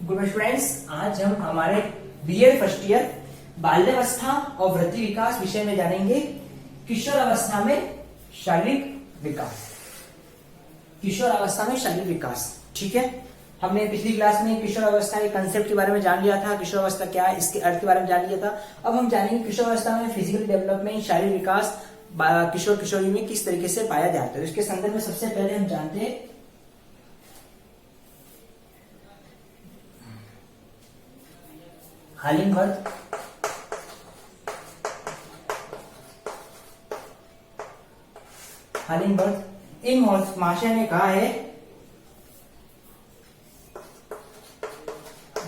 Good students, आज हम हमारे बीएड फर्स्ट ईयर बाल्यावस्था और वृद्धि विकास विषय में जानेंगे किशोर अवस्था में शारीरिक विकास। किशोर अवस्था में शारीरिक विकास, ठीक है। हमने पिछली क्लास में किशोर अवस्था के कंसेप्ट के बारे में जान लिया था, किशोर अवस्था क्या है इसके अर्थ के बारे में जान लिया था। अब हम जानेंगे किशोर अवस्था में फिजिकल डेवलपमेंट, शारीरिक विकास किशोर किशोरी में किस तरीके से पाया जाता है। इसके संदर्भ में सबसे पहले हम जानते हैं हालिंगबर्ग इन महाशय ने कहा है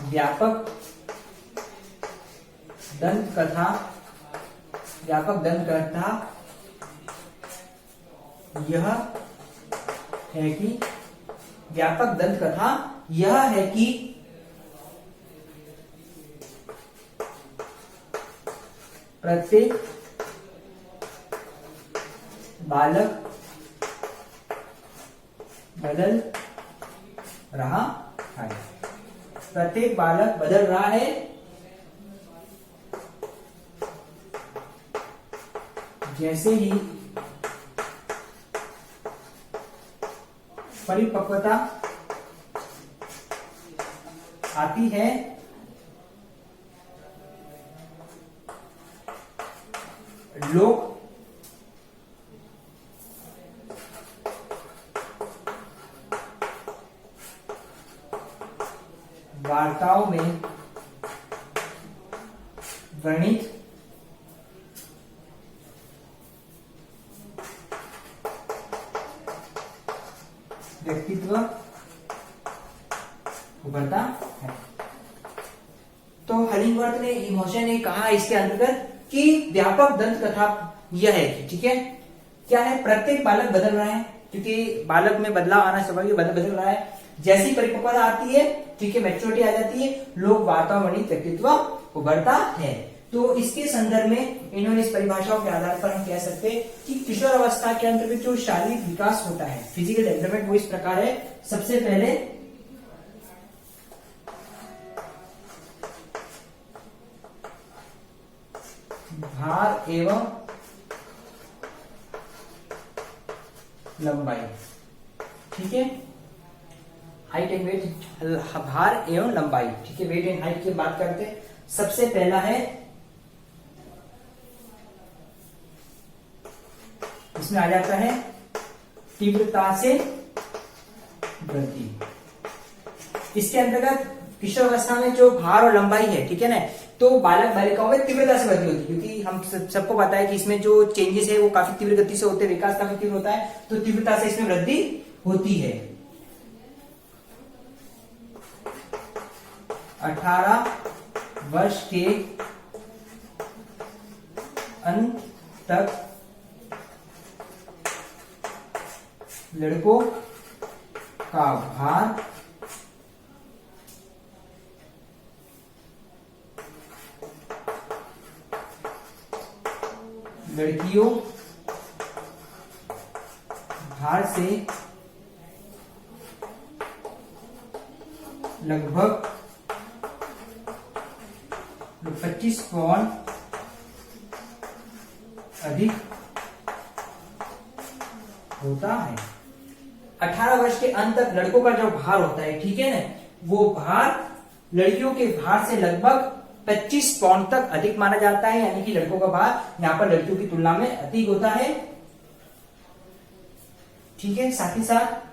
व्यापक दंत कथा यह है कि प्रत्येक बालक बदल रहा है। जैसे ही परिपक्वता आती है लोग वार्ताओं में वर्णित व्यक्तित्व उभरता है। तो हालिंगबर्ग ने इमोशन ने कहा इसके अंतर्गत कि व्यापक दंत कथा यह है कि, ठीक है, क्या है, प्रत्येक बालक बदल रहा है, क्योंकि बालक में बदलाव आना स्वाभाविक, बदल रहा है। जैसी परिपक्वता आती है, ठीक है, मैच्योरिटी आ जाती है, लोग वातावरणीय व्यक्तित्व उभरता है। तो इसके संदर्भ में इन्होंने इस परिभाषाओं के आधार पर हम कह सकते हैं कि किशोर अवस्था के अंतर्गत जो शारीरिक विकास होता है, फिजिकल डेवलपमेंट, वो इस प्रकार है। सबसे पहले भार एवं लंबाई, ठीक है, हाइट एंड वेट, भार एवं लंबाई, ठीक है, वेट एंड हाइट की बात करते हैं। सबसे पहला है, इसमें आ जाता है तीव्रता से वृद्धि। इसके अंतर्गत किशोर अवस्था में जो भार और लंबाई है, ठीक है ना, तो बालक बालिकाओं में तीव्रता से वृद्धि होती है, क्योंकि हम सबको पता है कि इसमें जो चेंजेस है वो काफी तीव्र गति से होते हैं, विकास काफी तीव्र होता है, तो तीव्रता से इसमें वृद्धि होती है। 18 वर्ष के अंत तक लड़कों का भार लड़कियों भार से लगभग 25 पौंड अधिक होता है। 18 वर्ष के अंत तक लड़कों का जो भार होता है, ठीक है ना, वो भार लड़कियों के भार से लगभग 25 पौंड तक अधिक माना जाता है, यानी कि लड़कों का भार यहां पर लड़कियों की तुलना में अधिक होता है, ठीक है। साथ ही साथ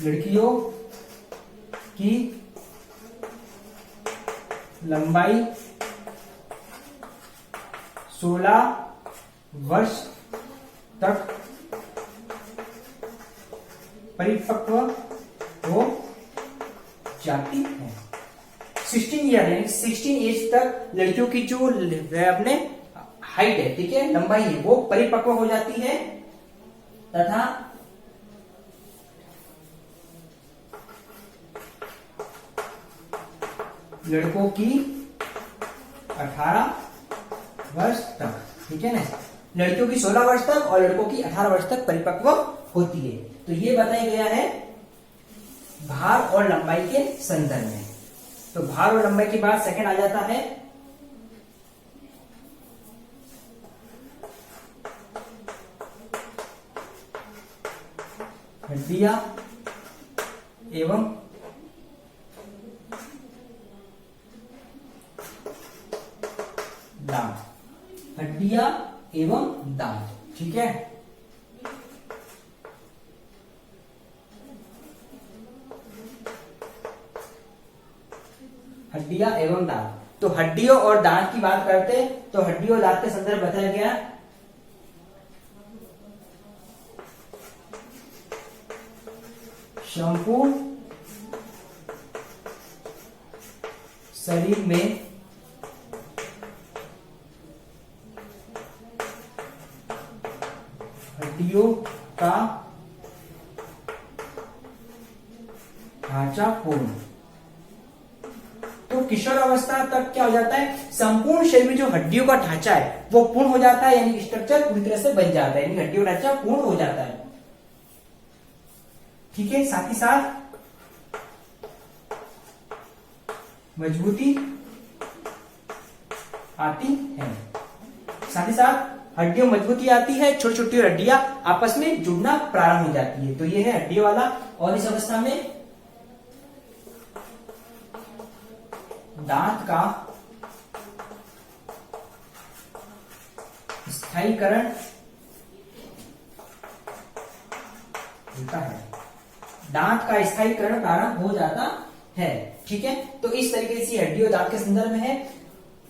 लड़कियों की लंबाई 16 वर्ष तक परिपक्व हो जाती है। 16 एज तक लड़कियों की जो अपने हाइट है, ठीक है, लंबाई है, वो परिपक्व हो जाती है तथा लड़कों की 18 वर्ष तक, ठीक है ना। लड़कियों की 16 वर्ष तक और लड़कों की 18 वर्ष तक परिपक्व होती है। तो ये बताया गया है भार और लंबाई के संदर्भ में। तो भार और लंबाई के बाद सेकंड आ जाता है हड्डियां एवं दांत, हड्डियां एवं दांत, ठीक है। हड्डियां एवं दांत, तो हड्डियों और दांत की बात करते हैं तो हड्डियों और दांत के संदर्भ बताया गया संपूर्ण शरीर में हड्डियों का ढांचा पूर्ण। तो किशोर अवस्था तक क्या हो जाता है, संपूर्ण शरीर में जो हड्डियों का ढांचा है वो पूर्ण हो जाता है, यानी स्ट्रक्चर पूरी तरह से बन जाता है, यानी हड्डियों का ढांचा पूर्ण हो जाता है, ठीक है। साथ ही साथ मजबूती आती है, साथ ही साथ हड्डियों मजबूती आती है, छोटी छोटी हड्डियां आपस में जुड़ना प्रारंभ हो जाती है। तो ये है हड्डियों वाला। और इस अवस्था में दांत का स्थायीकरण होता है, दांत का स्थायीकरण प्रारंभ हो जाता है, ठीक है। तो इस तरीके से हड्डियों दांत के संदर्भ में है,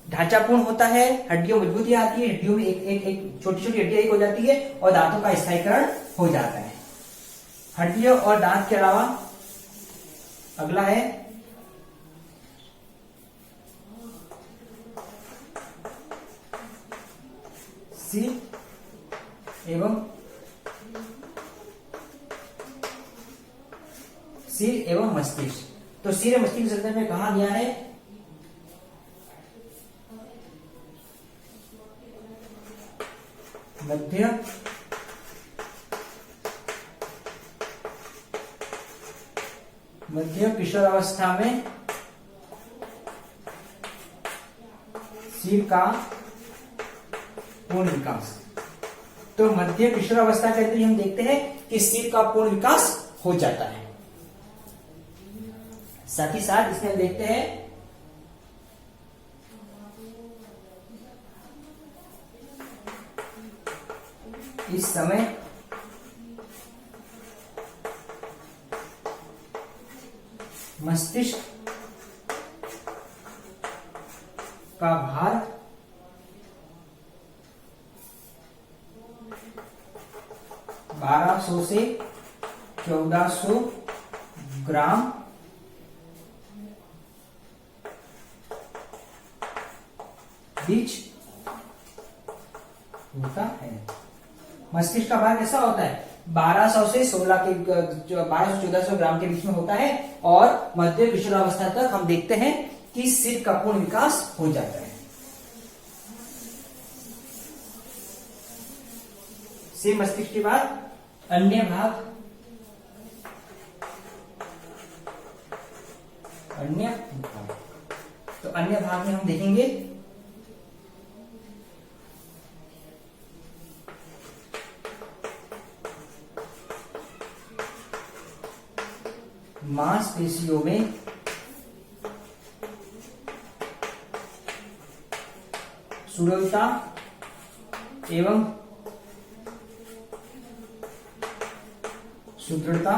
ढांचा पूर्ण होता है, हड्डियों मजबूती आती है, हड्डियों में एक छोटी छोटी हड्डियां एक हो जाती है और दांतों का स्थायीकरण हो जाता है। हड्डियों और दांत के अलावा अगला है सिर एवं मस्तिष्क। तो सिर एवं मस्तिष्क के संदर्भ में कहा गया है मध्य किशोर अवस्था में सिर का पूर्ण विकास। तो मध्य किशोर अवस्था के अंदर हम देखते हैं कि सिर का पूर्ण विकास हो जाता है। साथ ही साथ इसमें हम देखते हैं इस समय मस्तिष्क का भार 1200 से 1400 ग्राम बीच होता है। मस्तिष्क का भार कैसा होता है, 1200 से 16 के 1200-1400 ग्राम के बीच में होता है। और मध्य किशोरावस्था तक हम देखते हैं कि सिर का पूर्ण विकास हो जाता है। सिर मस्तिष्क के बाद अन्य भाग, तो अन्य भाग में हम देखेंगे मांसपेशियों में सुडौलता एवं सुदृढ़ता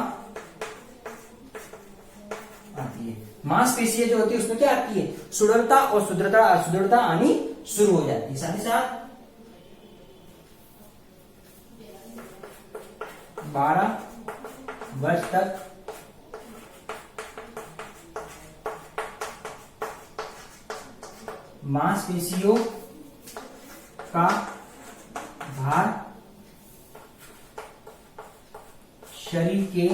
आती है। मांसपेशियां जो होती है उसमें क्या आती है, सुडौलता और सुदृढ़ता आनी शुरू हो जाती है। साथ ही साथ 12 वर्ष तक मांसपेशियों का भार शरीर के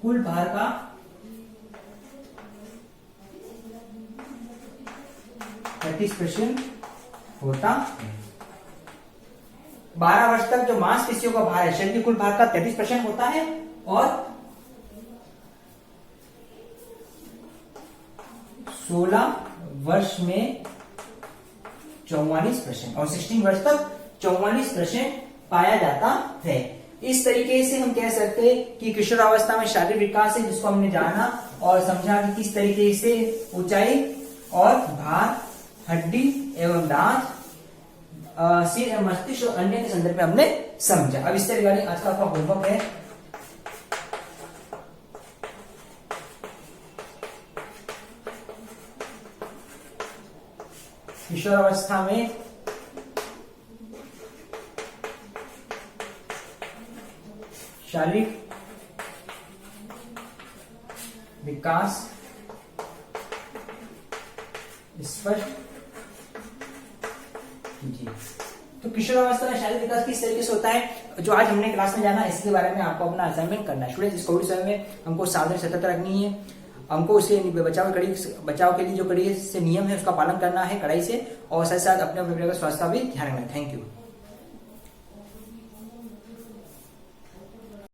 कुल भार का 30% होता है। 12 वर्ष तक जो मांसपेशियों का भार है, शरीर के कुल भार का 33% होता है, और 16 वर्ष में 44% और 16 वर्ष तक 44% पाया जाता है। इस तरीके से हम कह सकते हैं कि किशोरावस्था में शारीरिक विकास है, जिसको हमने जाना और समझा कि किस तरीके से ऊंचाई और भार, हड्डी एवं दांत, सिर एवं मस्तिष्क और अन्य के संदर्भ में हमने समझा। अब इससे रिगार्डिंग आज का आपका होमवर्क है, किशोरावस्था में शारीरिक विकास स्पष्ट कीजिए। तो किशोरावस्था में शारीरिक विकास किस तरीके से होता है, जो आज हमने क्लास में जाना, इसके बारे में आपको अपना असाइनमेंट करना है। स्टूडेंट, इस कोविड समय में हमको सावधानी सतर्क रखनी है, हमको उससे बचाव के लिए जो कड़ी से नियम है उसका पालन करना है कड़ाई से, और साथ साथ अपने स्वास्थ्य का भी ध्यान रखना है। Thank you.